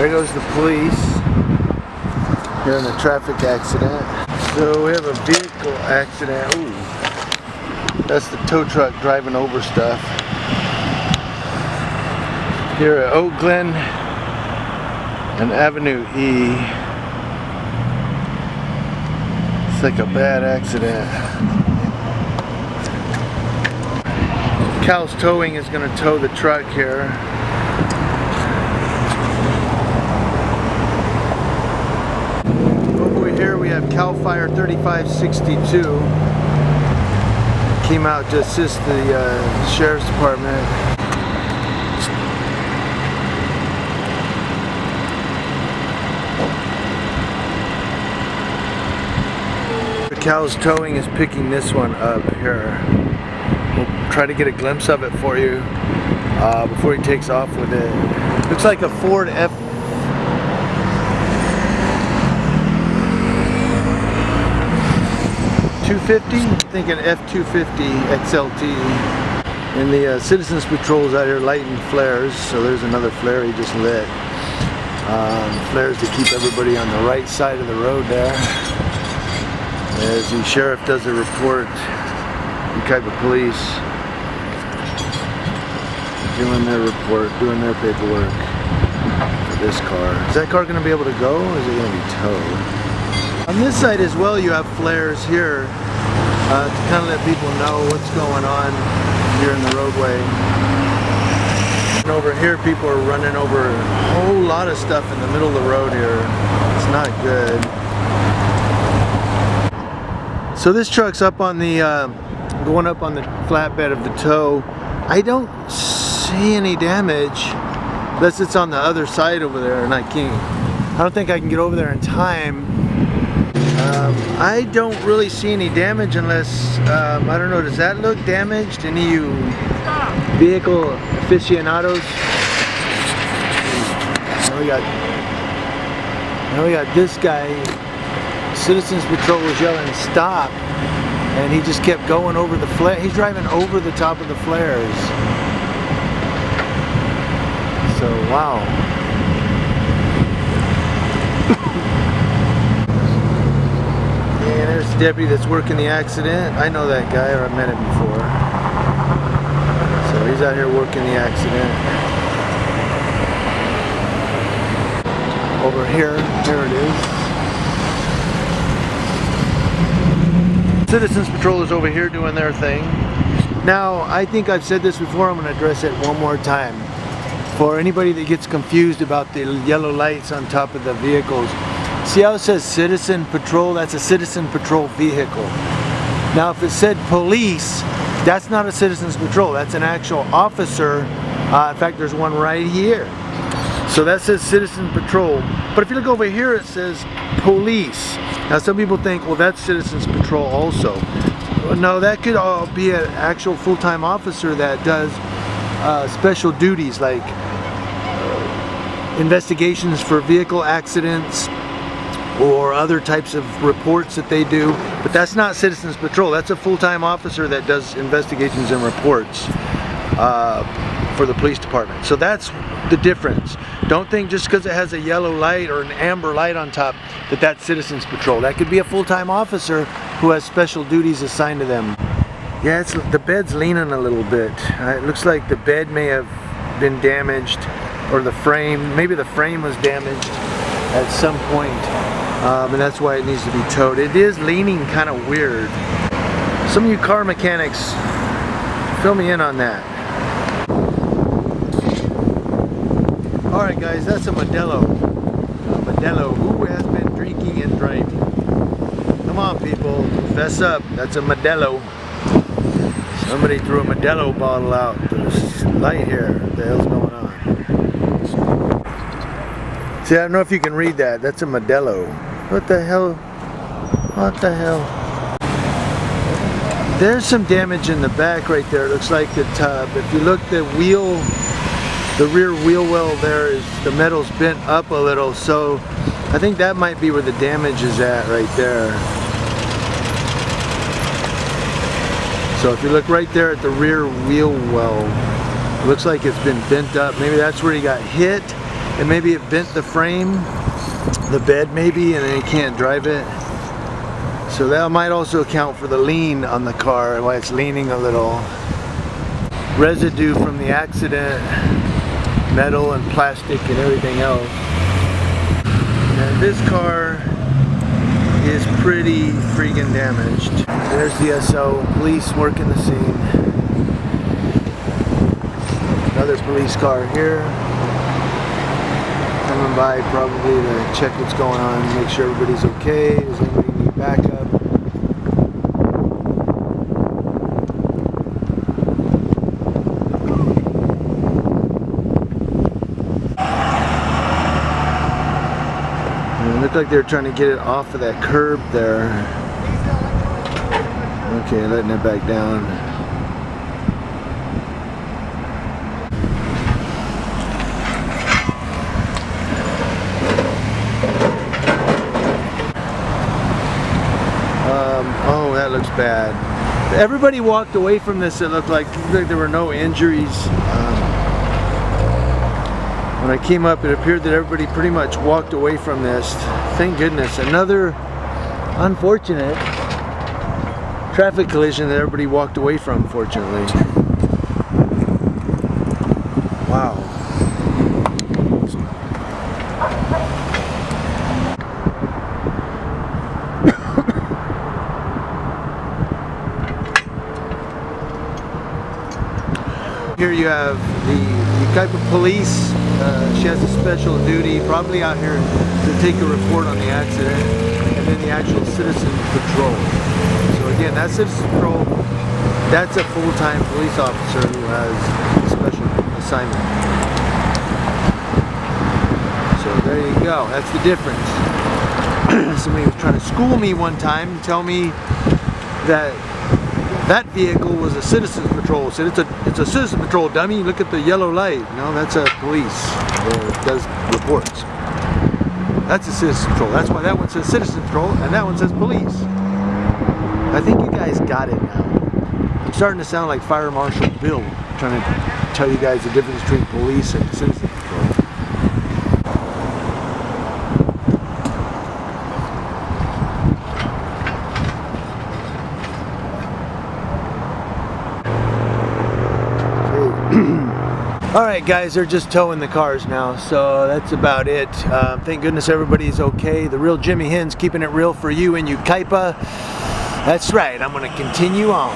There goes the police. Here in a traffic accident. So we have a vehicle accident. Ooh, that's the tow truck driving over stuff. Here at Glen and Avenue E. It's like a bad accident. Cal's Towing is going to tow the truck here. Over here we have Cal Fire 3562. Came out to assist the Sheriff's Department. Cal's Towing is picking this one up here. We'll try to get a glimpse of it for you before he takes off with it. Looks like a Ford F-250? I'm thinking F-250 XLT. And the Citizens Patrol is out here lighting flares. So there's another flare he just lit. Flares to keep everybody on the right side of the road there. As the sheriff does a report, Yucaipa police doing their report, doing their paperwork for this car. Is that car going to be able to go, or is it going to be towed? On this side as well, you have flares here to kind of let people know what's going on here in the roadway. And over here, people are running over a whole lot of stuff in the middle of the road here. It's not good. So this truck's up on the, going up on the flatbed of the tow. I don't see any damage, unless it's on the other side over there, and I don't think I can get over there in time. I don't really see any damage unless, I don't know, does that look damaged? Any of you vehicle aficionados? Now we got this guy. Citizens Patrol was yelling stop, and he just kept going over the flare. He's driving over the top of the flares. So wow. And there's the deputy that's working the accident. I know that guy, or I've met him before. So he's out here working the accident. Over here it is. Citizens Patrol is over here doing their thing. Now, I think I've said this before, I'm going to address it one more time. For anybody that gets confused about the yellow lights on top of the vehicles, see how it says Citizen Patrol? That's a Citizen Patrol vehicle. Now, if it said police, that's not a Citizens Patrol. That's an actual officer. In fact, there's one right here. So that says Citizen Patrol. But if you look over here, it says police. Now some people think, well, that's Citizens Patrol also. No, that could be an actual full-time officer that does special duties like investigations for vehicle accidents or other types of reports that they do. But that's not Citizens Patrol. That's a full-time officer that does investigations and reports for the police department. So that's the difference. Don't think just because it has a yellow light or an amber light on top that that's Citizens Patrol. That could be a full-time officer who has special duties assigned to them. Yeah, the bed's leaning a little bit. It looks like the bed may have been damaged, or the frame, maybe the frame was damaged at some point, and that's why it needs to be towed. It is leaning kind of weird. Some of you car mechanics, fill me in on that. Alright guys, that's a Modelo. Modelo, who has been drinking and driving? Come on people, fess up, that's a Modelo. Somebody threw a Modelo bottle out. There's light here. What the hell's going on? See, I don't know if you can read that. That's a Modelo. What the hell? What the hell? There's some damage in the back right there. It looks like the tub. If you look, the wheel, the rear wheel well there, is the metal's bent up a little. So I think that might be where the damage is at right there. So if you look right there at the rear wheel well, it looks like it's been bent up. Maybe that's where he got hit. and maybe it bent the frame, the bed maybe, and then you can't drive it. So that might also account for the lean on the car, why it's leaning a little. Residue from the accident, metal and plastic and everything else. And this car is pretty freaking damaged. There's the SO, police working the scene. Another police car here. Coming by probably to check what's going on, make sure everybody's okay. Does anybody need backup? It looked like they were trying to get it off of that curb there. Okay, letting it back down. Oh, that looks bad. Everybody walked away from this. It looked like there were no injuries. When I came up, it appeared that everybody pretty much walked away from this. Thank goodness. Another unfortunate traffic collision that everybody walked away from, fortunately. Wow. Here you have the Yucaipa police. She has a special duty, probably out here to take a report on the accident, and then the actual citizen patrol. So again, that citizen patrol, that's a full-time police officer who has a special assignment. So there you go, that's the difference. Somebody was trying to school me one time and tell me that that vehicle was a citizen's patrol. I said, it's a citizen patrol, dummy. Look at the yellow light. No, that's a police that does reports. That's a citizen patrol. That's why that one says citizen patrol and that one says police. I think you guys got it now. I'm starting to sound like Fire Marshal Bill, trying to tell you guys the difference between police and citizen patrol. Alright guys, they're just towing the cars now, so that's about it. Thank goodness everybody's okay. The real Jimmy Hen's keeping it real for you in Yucaipa. That's right, I'm going to continue on.